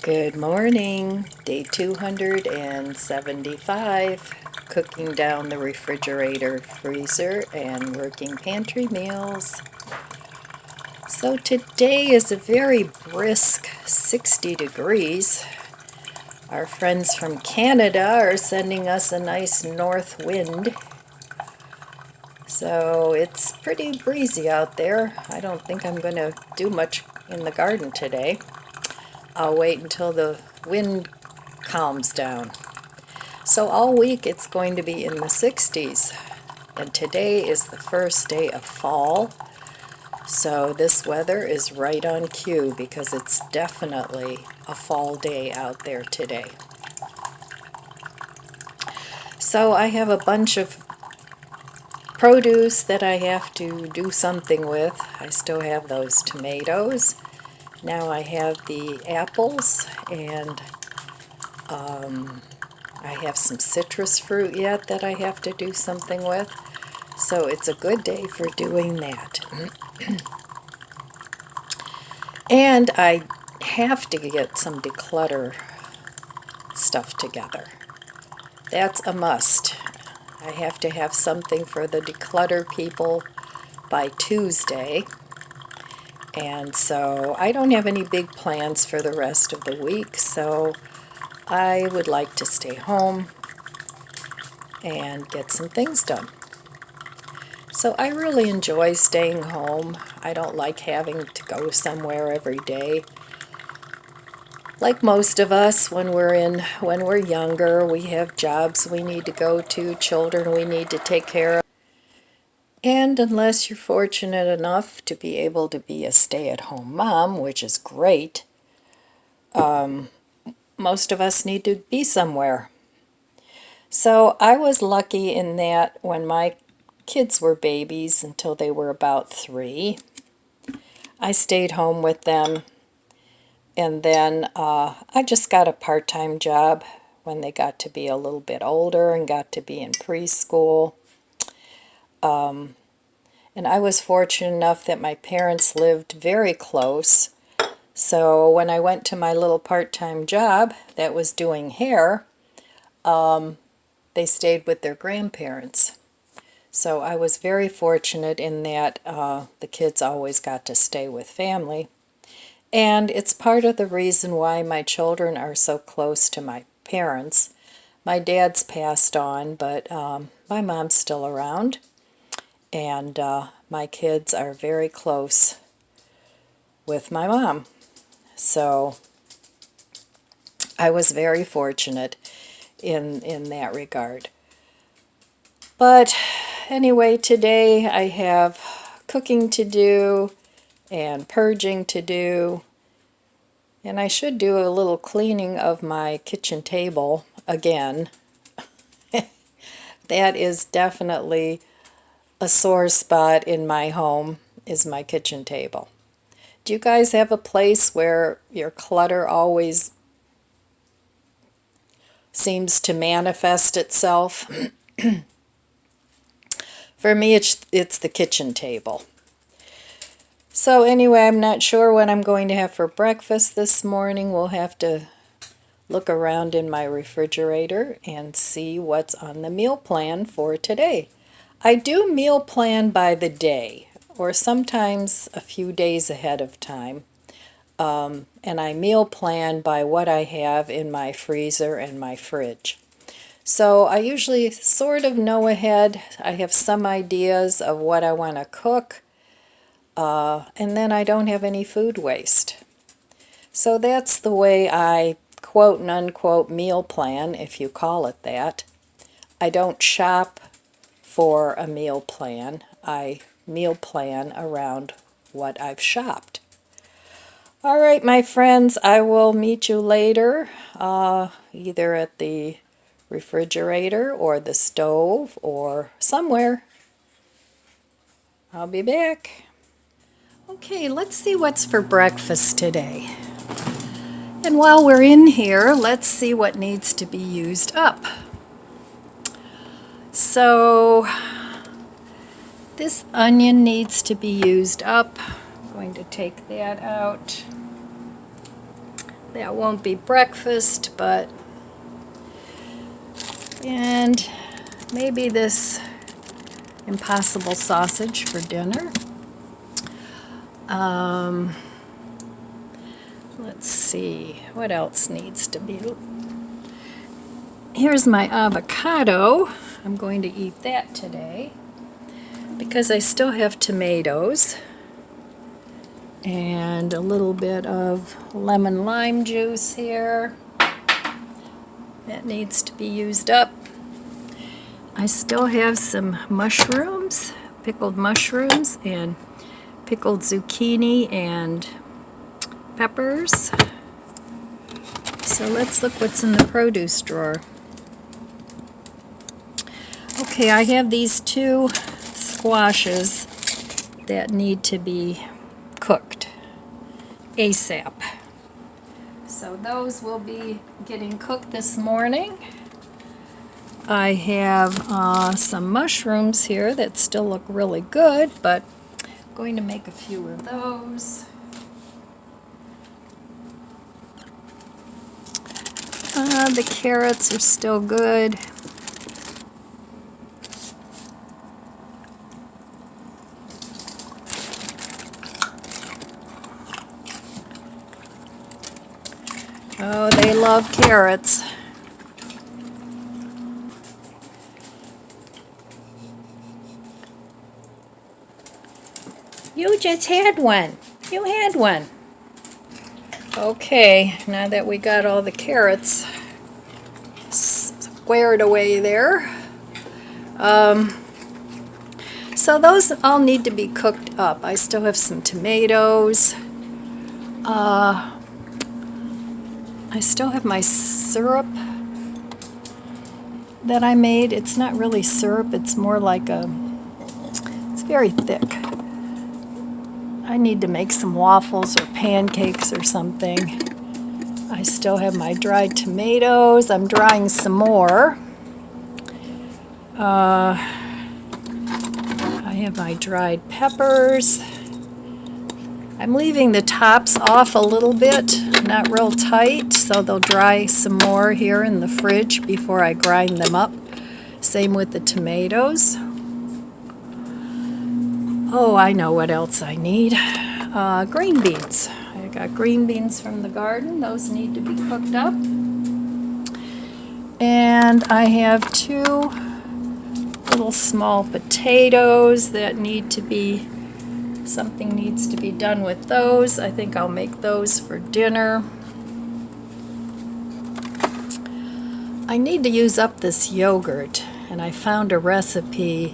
Good morning, day 275, cooking down the refrigerator, freezer, and working pantry meals. So today is a very brisk 60 degrees. Our friends from Canada are sending us a nice north wind. So it's pretty breezy out there. I don't think I'm going to do much in the garden today. I'll wait until the wind calms down. So all week it's going to be in the 60s, and today is the first day of fall. So this weather is right on cue because it's definitely a fall day out there today. So I have a bunch of produce that I have to do something with. I still have those tomatoes. Now I have the apples, and I have some citrus fruit yet that I have to do something with. So it's a good day for doing that. And I have to get some declutter stuff together. That's a must. I have to have something for the declutter people by Tuesday. And so I don't have any big plans for the rest of the week, so I would like to stay home and get some things done. So I really enjoy staying home. I don't like having to go somewhere every day. Like most of us, when we're younger, we have jobs we need to go to, children we need to take care of. And unless you're fortunate enough to be able to be a stay-at-home mom, which is great, most of us need to be somewhere. So I was lucky in that when my kids were babies until they were about 3, I stayed home with them, and then I just got a part-time job when they got to be a little bit older and got to be in preschool. And I was fortunate enough that my parents lived very close. So when I went to my little part-time job that was doing hair, they stayed with their grandparents. So I was very fortunate in that the kids always got to stay with family. And it's part of the reason why my children are so close to my parents. My dad's passed on, but my mom's still around. And my kids are very close with my mom. So I was very fortunate in that regard. But anyway, today I have cooking to do and purging to do. And I should do a little cleaning of my kitchen table again. That is definitely a sore spot in my home, is my kitchen table. Do you guys have a place where your clutter always seems to manifest itself? For me, it's the kitchen table. So anyway, I'm not sure what I'm going to have for breakfast this morning. We'll have to look around in my refrigerator and see what's on the meal plan for today. I do meal plan by the day, or sometimes a few days ahead of time. And I meal plan by what I have in my freezer and my fridge. So I usually sort of know ahead. I have some ideas of what I want to cook, and then I don't have any food waste. So that's the way I quote and unquote meal plan, if you call it that. I don't shop for a meal plan. I meal plan around what I've shopped. All right, my friends, I will meet you later, either at the refrigerator or the stove or somewhere. I'll be back. Okay, let's see what's for breakfast today. And while we're in here, let's see what needs to be used up. So this onion needs to be used up. I'm going to take that out. that won't be breakfast, but and maybe this Impossible sausage for dinner. Let's see, what else needs to be. Here's my avocado. I'm going to eat that today because I still have tomatoes and a little bit of lemon lime juice here. That needs to be used up. I still have some mushrooms, pickled mushrooms, and pickled zucchini and peppers. So let's look what's in the produce drawer. Okay, I have these 2 squashes that need to be cooked ASAP. So those will be getting cooked this morning. I have some mushrooms here that still look really good, but I'm going to make a few of those. The carrots are still good. Oh, they love carrots. You just had one. You had one. Okay, now that we got all the carrots squared away there, so those all need to be cooked up. I still have some tomatoes. I still have my syrup that I made. It's not really syrup, it's more like it's very thick. I need to make some waffles or pancakes or something. I still have my dried tomatoes. I'm drying some more. I have my dried peppers. I'm leaving the tops off a little bit, not real tight, so they'll dry some more here in the fridge before I grind them up. Same with the tomatoes. Oh, I know what else I need. Green beans. I got green beans from the garden. Those need to be cooked up. And I have 2 little small potatoes that need to be, something needs to be done with those. I think I'll make those for dinner. I need to use up this yogurt, and I found a recipe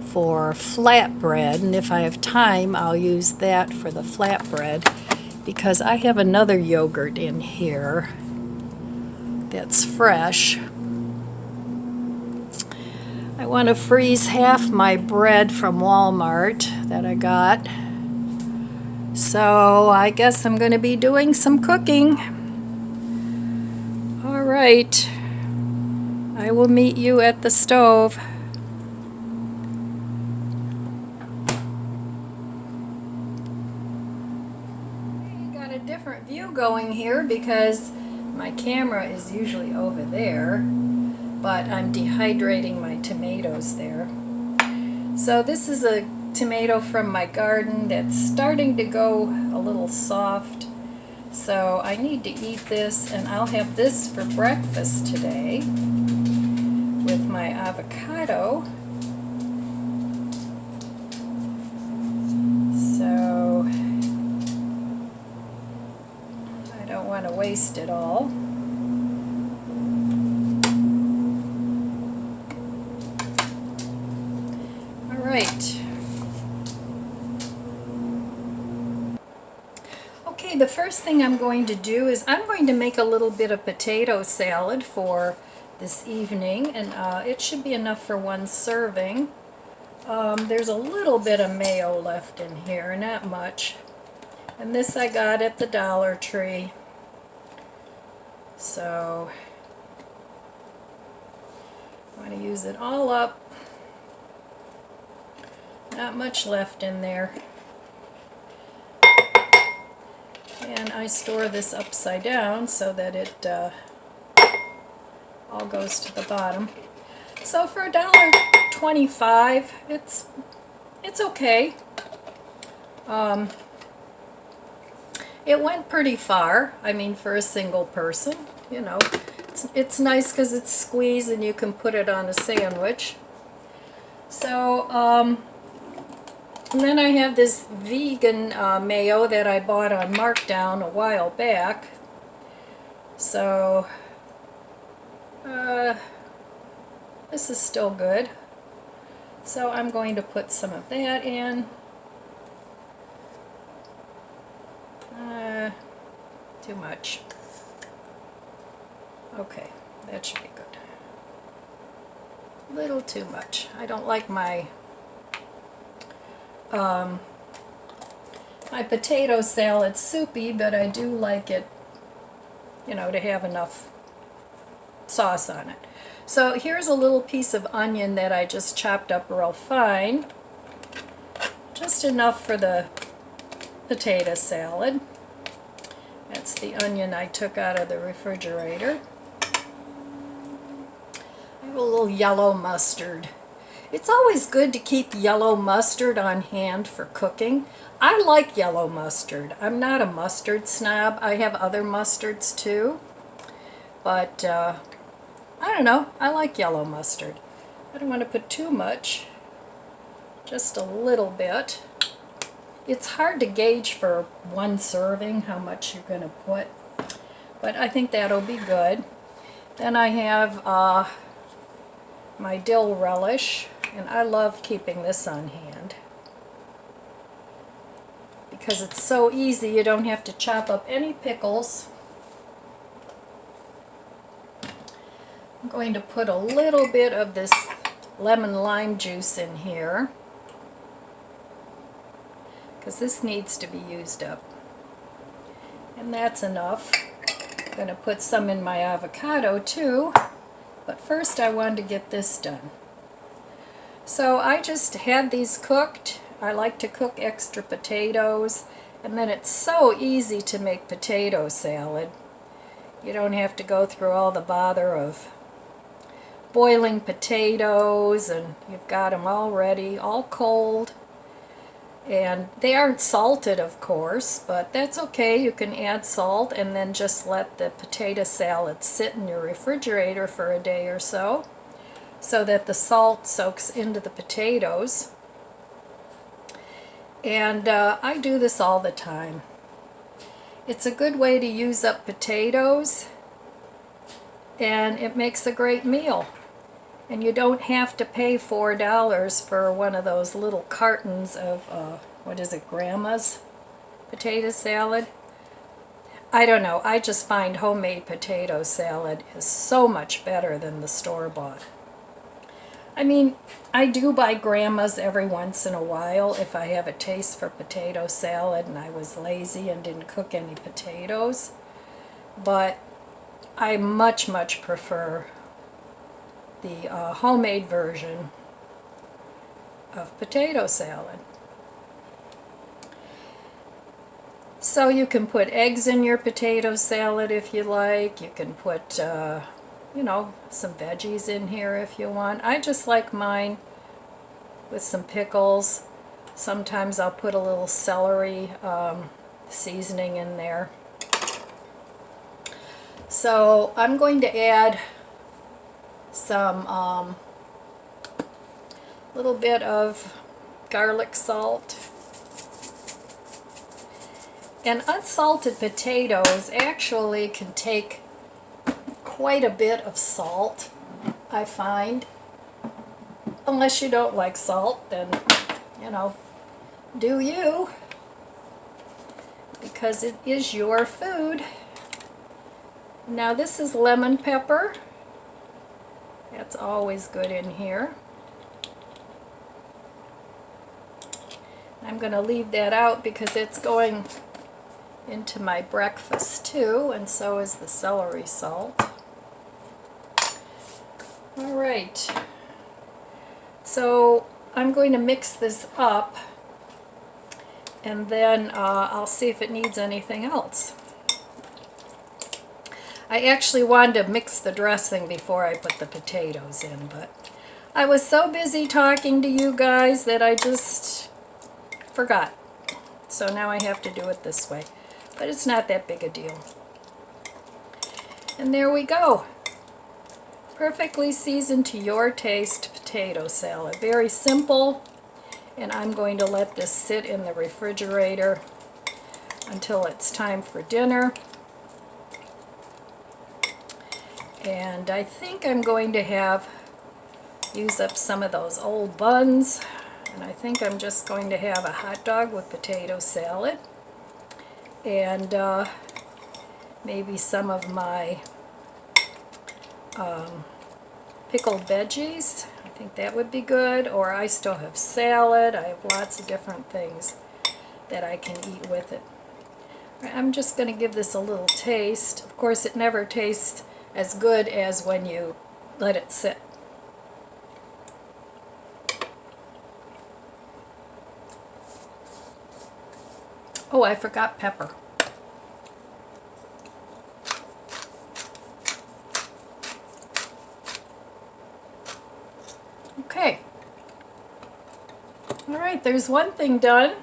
for flatbread, and if I have time I'll use that for the flatbread because I have another yogurt in here that's fresh. I want to freeze half my bread from Walmart that I got, so I guess I'm going to be doing some cooking. All right, I will meet you at the stove. Different view going here because my camera is usually over there, but I'm dehydrating my tomatoes there. So this is a tomato from my garden that's starting to go a little soft, so I need to eat this, and I'll have this for breakfast today with my avocado. So want to waste it all. All right. Okay, the first thing I'm going to do is I'm going to make a little bit of potato salad for this evening, and it should be enough for 1 serving. There's a little bit of mayo left in here, not much. And this I got at the Dollar Tree. So I want to use it all up. Not much left in there. And I store this upside down so that it all goes to the bottom. So for $1.25, it's okay. It went pretty far. I mean, for a single person, you know. It's nice because it's squeezed and you can put it on a sandwich. So, and then I have this vegan mayo that I bought on markdown a while back. So, this is still good. So I'm going to put some of that in. Too much. Okay, that should be good. A little too much. I don't like my my potato salad soupy, but I do like it, you know, to have enough sauce on it. So here's a little piece of onion that I just chopped up real fine. Just enough for the potato salad. That's the onion I took out of the refrigerator. I have a little yellow mustard. It's always good to keep yellow mustard on hand for cooking. I like yellow mustard. I'm not a mustard snob. I have other mustards too. But, I don't know. I like yellow mustard. I don't want to put too much. Just a little bit. It's hard to gauge for one serving how much you're going to put, but I think that'll be good. Then I have my dill relish, and I love keeping this on hand because it's so easy. You don't have to chop up any pickles. I'm going to put a little bit of this lemon lime juice in here, because this needs to be used up. And that's enough. I'm going to put some in my avocado too, but first I wanted to get this done. So I just had these cooked. I like to cook extra potatoes, and then it's so easy to make potato salad. You don't have to go through all the bother of boiling potatoes, and you've got them all ready, all cold. And they aren't salted, of course, but that's okay. You can add salt and then just let the potato salad sit in your refrigerator for a day or so that the salt soaks into the potatoes. And I do this all the time. It's a good way to use up potatoes, and it makes a great meal. And you don't have to pay $4 for one of those little cartons of, what is it, Grandma's potato salad? I don't know. I just find homemade potato salad is so much better than the store-bought. I mean, I do buy Grandma's every once in a while if I have a taste for potato salad and I was lazy and didn't cook any potatoes. But I much prefer the homemade version of potato salad. So you can put eggs in your potato salad if you like. You can put, you know, some veggies in here if you want. I just like mine with some pickles. Sometimes I'll put a little celery seasoning in there. So I'm going to add some little bit of garlic salt. And unsalted potatoes actually can take quite a bit of salt, I find. Unless you don't like salt, then, you know, do you, because it is your food. Now this is lemon pepper. That's always good in here. I'm going to leave that out because it's going into my breakfast too, and so is the celery salt. Alright, so I'm going to mix this up, and then I'll see if it needs anything else. I actually wanted to mix the dressing before I put the potatoes in, but I was so busy talking to you guys that I just forgot. So now I have to do it this way. But it's not that big a deal. And there we go. Perfectly seasoned to your taste potato salad. Very simple. And I'm going to let this sit in the refrigerator until it's time for dinner. And I think I'm going to use up some of those old buns. And I think I'm just going to have a hot dog with potato salad. And maybe some of my pickled veggies. I think that would be good. Or I still have salad. I have lots of different things that I can eat with it. I'm just going to give this a little taste. Of course, it never tastes as good as when you let it sit. Oh, I forgot pepper. Okay. All right, there's one thing done.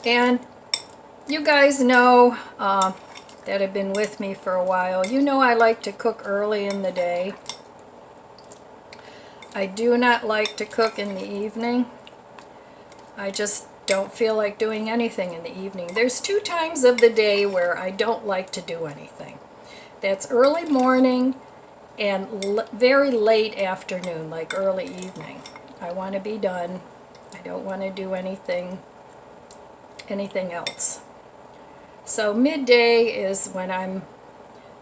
And you guys know that have been with me for a while. You know I like to cook early in the day. I do not like to cook in the evening. I just don't feel like doing anything in the evening. There's 2 times of the day where I don't like to do anything. That's early morning and very late afternoon, like early evening. I want to be done. I don't want to do anything else. So midday is when I'm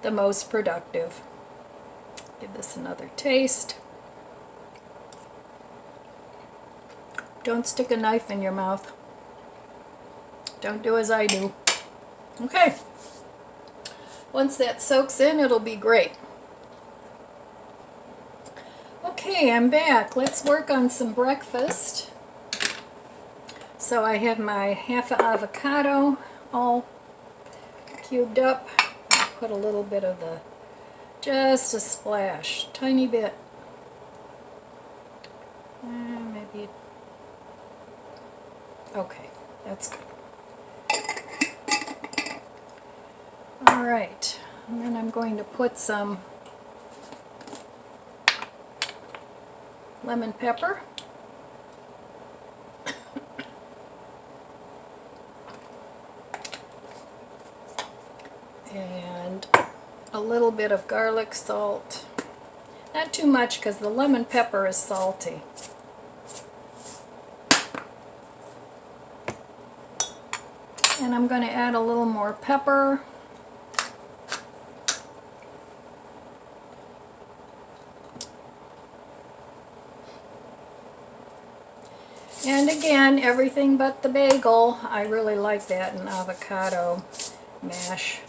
the most productive. Give this another taste. Don't stick a knife in your mouth. Don't do as I do. Okay. Once that soaks in, it'll be great. Okay, I'm back. Let's work on some breakfast. So I have my half an avocado all cubed up. I'll put a little bit of just a splash, tiny bit. Maybe, okay, that's good. All right, and then I'm going to put some lemon pepper. And a little bit of garlic salt. Not too much because the lemon pepper is salty. And I'm going to add a little more pepper. And again, everything but the bagel. I really like that in avocado mash.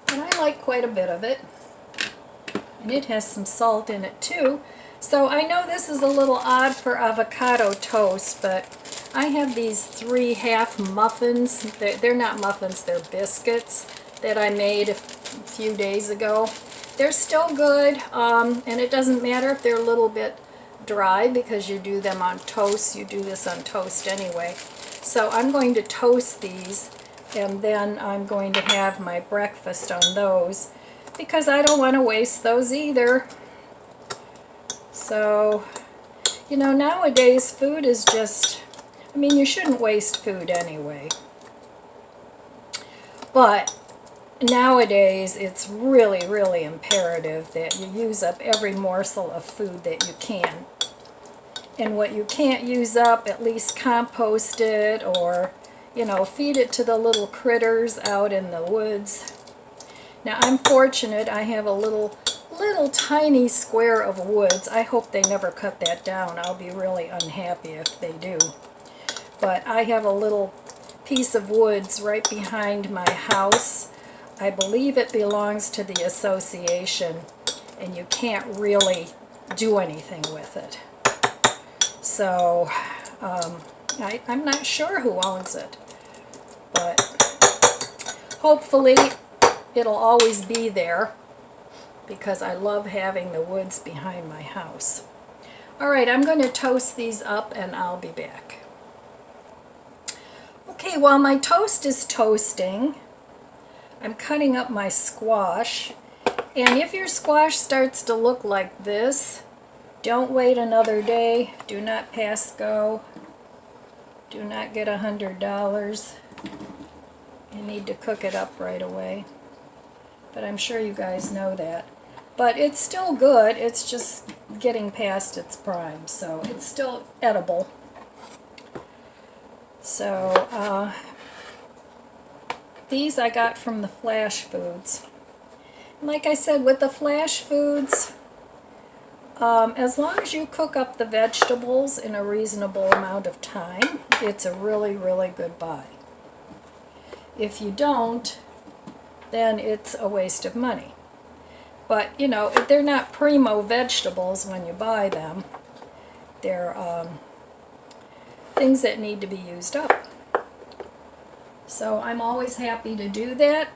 And I like quite a bit of it. And it has some salt in it too. So I know this is a little odd for avocado toast, but I have these 3 half muffins. They're not muffins, they're biscuits that I made a few days ago. They're still good, and it doesn't matter if they're a little bit dry because you do them on toast. You do this on toast anyway. So I'm going to toast these, and then I'm going to have my breakfast on those because I don't want to waste those either. So, you know, nowadays food is just, I mean, you shouldn't waste food anyway. But nowadays it's really, really imperative that you use up every morsel of food that you can. And what you can't use up, at least compost it or, you know, feed it to the little critters out in the woods. Now I'm fortunate, I have a little tiny square of woods. I hope they never cut that down. I'll be really unhappy if they do. But I have a little piece of woods right behind my house. I believe it belongs to the association, and you can't really do anything with it. So I'm not sure who owns it, but hopefully it'll always be there because I love having the woods behind my house. Alright, I'm going to toast these up and I'll be back. Okay, while my toast is toasting, I'm cutting up my squash. And if your squash starts to look like this, don't wait another day. Do not pass go. Do not get $100. You need to cook it up right away. But I'm sure you guys know that. But it's still good. It's just getting past its prime, so it's still edible. So these I got from the Flash Foods. Like I said, with the Flash Foods, as long as you cook up the vegetables in a reasonable amount of time, it's a really, really good buy. If you don't, then it's a waste of money. But, you know, they're not primo vegetables when you buy them. They're things that need to be used up. So I'm always happy to do that.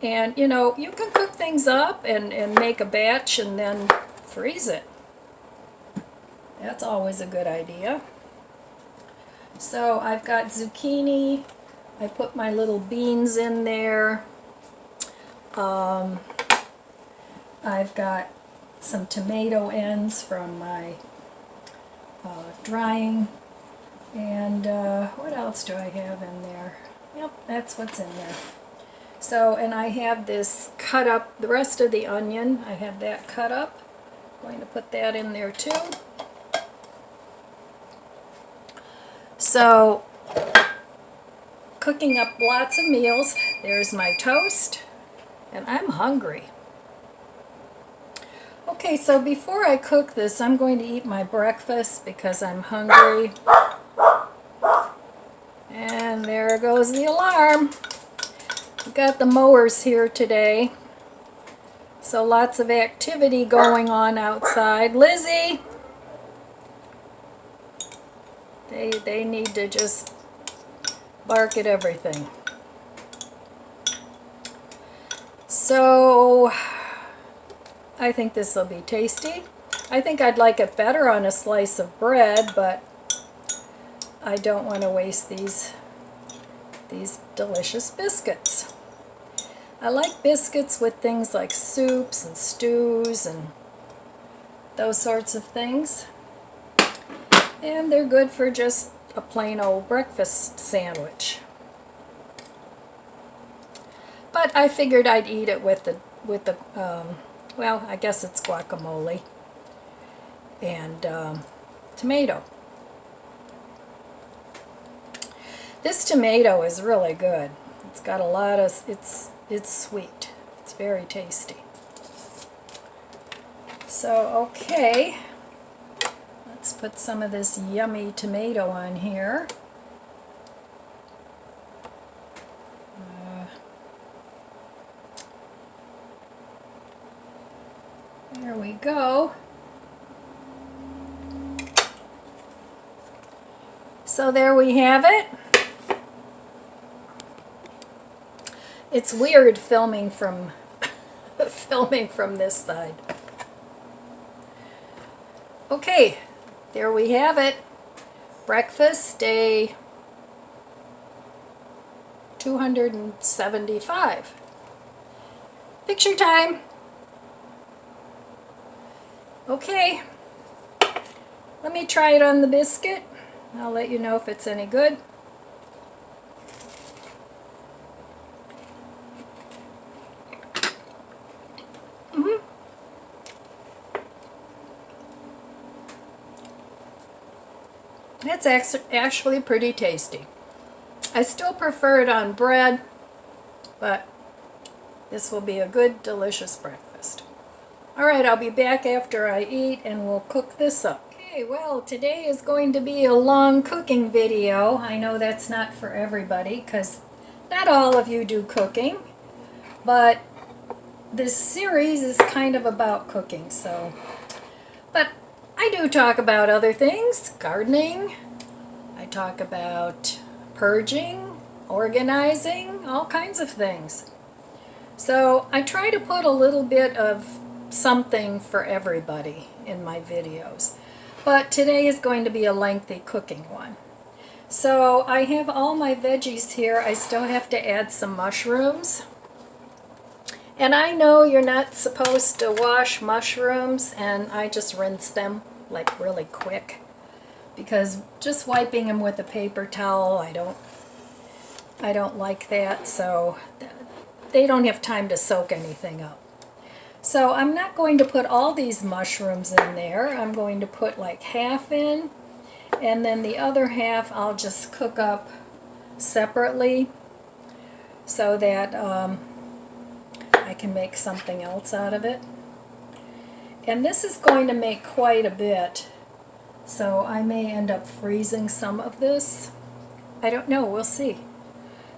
And, you know, you can cook things up and make a batch and then freeze it. That's always a good idea. So I've got zucchini. I put my little beans in there. I've got some tomato ends from my drying. And what else do I have in there? Yep, that's what's in there. So, and I have this cut up, the rest of the onion, I have that cut up. I'm going to put that in there too. So, cooking up lots of meals. There's my toast, and I'm hungry. Okay, so before I cook this, I'm going to eat my breakfast because I'm hungry. And there goes the alarm. We've got the mowers here today. So lots of activity going on outside. Lizzie! They need to just bark at everything. So I think this will be tasty. I think I'd like it better on a slice of bread, but I don't want to waste these delicious biscuits. I like biscuits with things like soups and stews and those sorts of things. And they're good for just a plain old breakfast sandwich. But I figured I'd eat it with the well, I guess it's guacamole and tomato. This tomato is really good. It's got a lot of, it's sweet. It's very tasty. So, okay. Let's put some of this yummy tomato on here. There we go. So there we have it. It's weird filming from this side. Okay, there we have it. Breakfast day 275. Picture time. Okay, let me try it on the biscuit. I'll let you know if it's any good. It's actually pretty tasty. I still prefer it on bread, but this will be a good, delicious breakfast. Alright, I'll be back after I eat and we'll cook this up. Okay, well, today is going to be a long cooking video. I know that's not for everybody because not all of you do cooking, but this series is kind of about cooking, so. But I do talk about other things, gardening. I talk about purging, organizing, all kinds of things. So I try to put a little bit of something for everybody in my videos. But today is going to be a lengthy cooking one. So I have all my veggies here. I still have to add some mushrooms. And I know you're not supposed to wash mushrooms, and I just rinse them like really quick. Because just wiping them with a paper towel, I don't like that, so they don't have time to soak anything up. So I'm not going to put all these mushrooms in there. I'm going to put like half in, and then the other half I'll just cook up separately so that I can make something else out of it. And this is going to make quite a bit, so I may end up freezing some of this. I don't know, we'll see.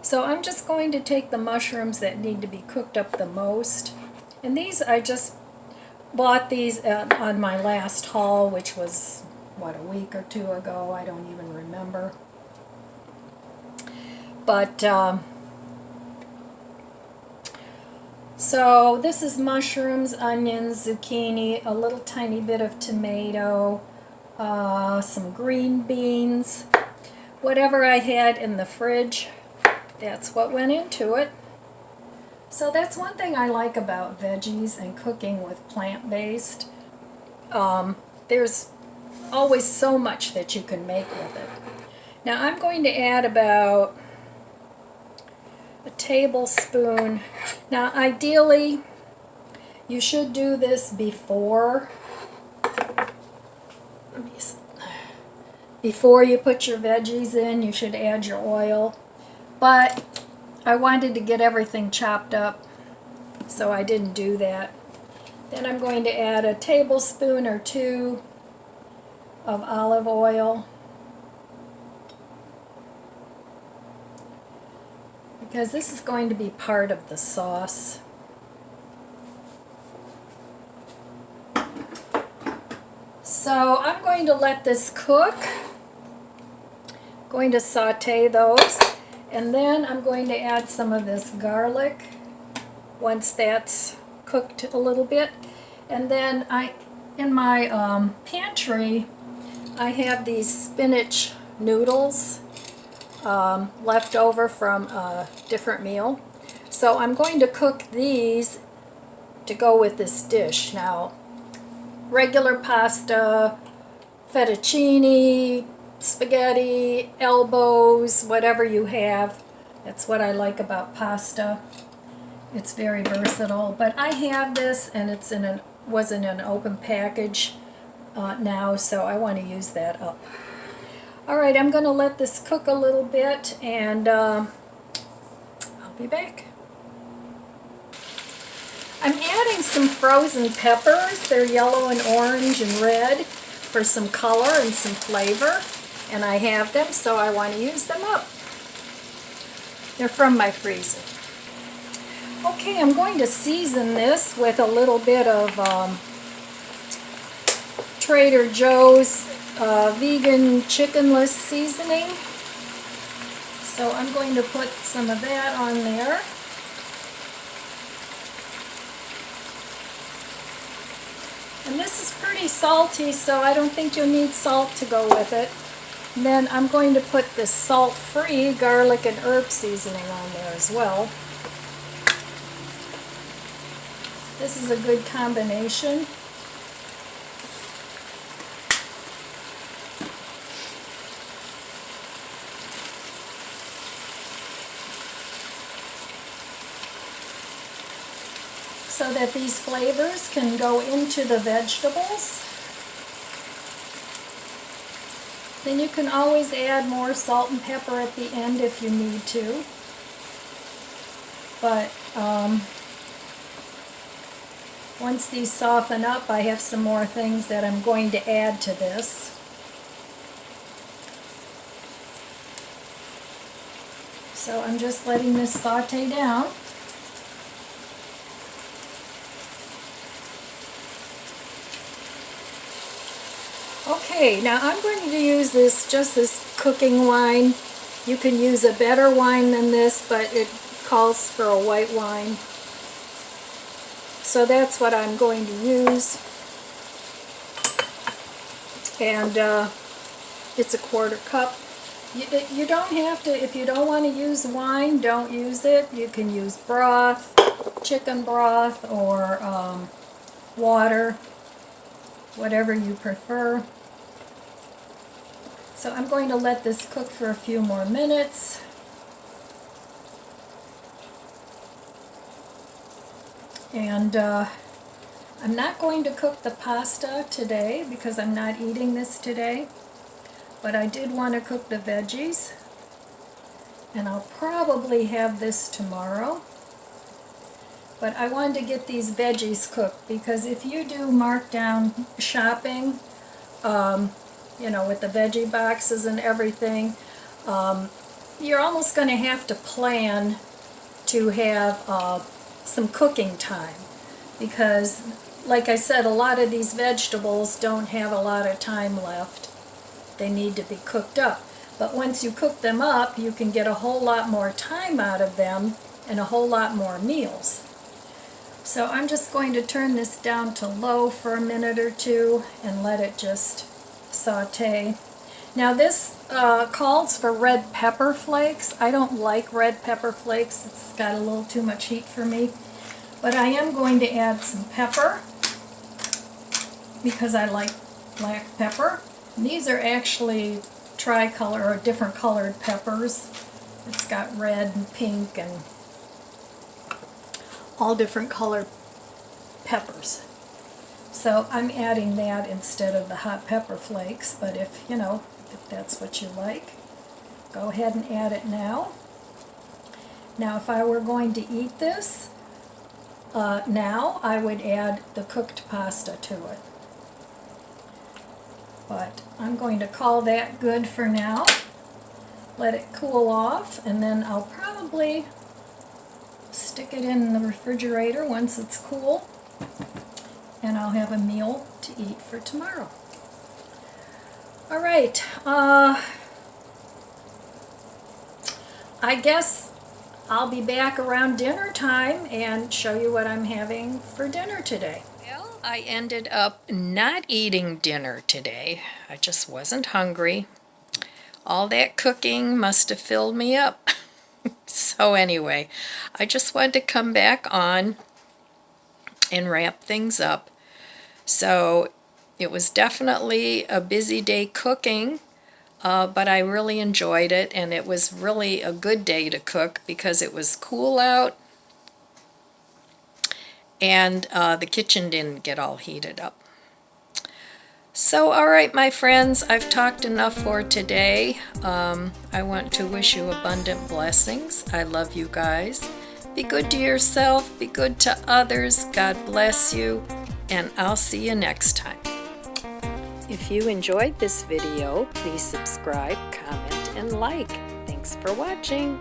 So I'm just going to take the mushrooms that need to be cooked up the most. And these, I just bought these on my last haul, which was, what, a week or two ago? I don't even remember. But, so this is mushrooms, onions, zucchini, a little tiny bit of tomato, some green beans, whatever I had in the fridge, that's what went into it. So that's one thing I like about veggies and cooking with plant-based. There's always so much that you can make with it. Now I'm going to add about a tablespoon. Now ideally you should do this before you put your veggies in. You should add your oil, but I wanted to get everything chopped up, so I didn't do that. Then I'm going to add a tablespoon or two of olive oil, because this is going to be part of the sauce. So I'm going to let this cook. I'm going to saute those. And then I'm going to add some of this garlic once that's cooked a little bit. And then in my pantry, I have these spinach noodles left over from a different meal. So I'm going to cook these to go with this dish. Now, regular pasta, fettuccine, spaghetti, elbows, whatever you have. That's what I like about pasta. It's very versatile. But I have this, and it's was in an open package now, so I want to use that up. Alright, I'm going to let this cook a little bit, and I'll be back. I'm adding some frozen peppers. They're yellow and orange and red for some color and some flavor. And I have them, so I want to use them up. They're from my freezer. Okay, I'm going to season this with a little bit of Trader Joe's vegan chickenless seasoning. So I'm going to put some of that on there. And this is pretty salty, so I don't think you'll need salt to go with it. And then I'm going to put this salt-free garlic and herb seasoning on there as well. This is a good combination. So that these flavors can go into the vegetables. Then you can always add more salt and pepper at the end if you need to. But once these soften up, I have some more things that I'm going to add to this. So I'm just letting this saute down. Okay, now I'm going to use just this cooking wine. You can use a better wine than this, but it calls for a white wine. So that's what I'm going to use. And it's a 1/4 cup. You don't have to, if you don't want to use wine, don't use it. You can use broth, chicken broth, or water, whatever you prefer. So I'm going to let this cook for a few more minutes. And I'm not going to cook the pasta today because I'm not eating this today. But I did want to cook the veggies. And I'll probably have this tomorrow. But I wanted to get these veggies cooked because if you do markdown shopping, you know, with the veggie boxes and everything, you're almost going to have to plan to have some cooking time. Because, like I said, a lot of these vegetables don't have a lot of time left. They need to be cooked up. But once you cook them up, you can get a whole lot more time out of them and a whole lot more meals. So I'm just going to turn this down to low for a minute or two and let it just saute. Now this calls for red pepper flakes. I don't like red pepper flakes. It's got a little too much heat for me. But I am going to add some pepper because I like black pepper. And these are actually tricolor or different colored peppers. It's got red and pink and all different colored peppers. So I'm adding that instead of the hot pepper flakes, but if, you know, if that's what you like, go ahead and add it now. Now if I were going to eat this, now I would add the cooked pasta to it. But I'm going to call that good for now. Let it cool off, and then I'll probably stick it in the refrigerator once it's cool, and I'll have a meal to eat for tomorrow. All right, I guess I'll be back around dinner time and show you what I'm having for dinner today. Well, I ended up not eating dinner today. I just wasn't hungry. All that cooking must have filled me up. So anyway, I just wanted to come back on and wrap things up. So it was definitely a busy day cooking, but I really enjoyed it, and it was really a good day to cook because it was cool out and the kitchen didn't get all heated up. So, all right, my friends, I've talked enough for today. I want to wish you abundant blessings. I love you guys. Be good to yourself. Be good to others. God bless you. And I'll see you next time. If you enjoyed this video, please subscribe, comment, and like. Thanks for watching.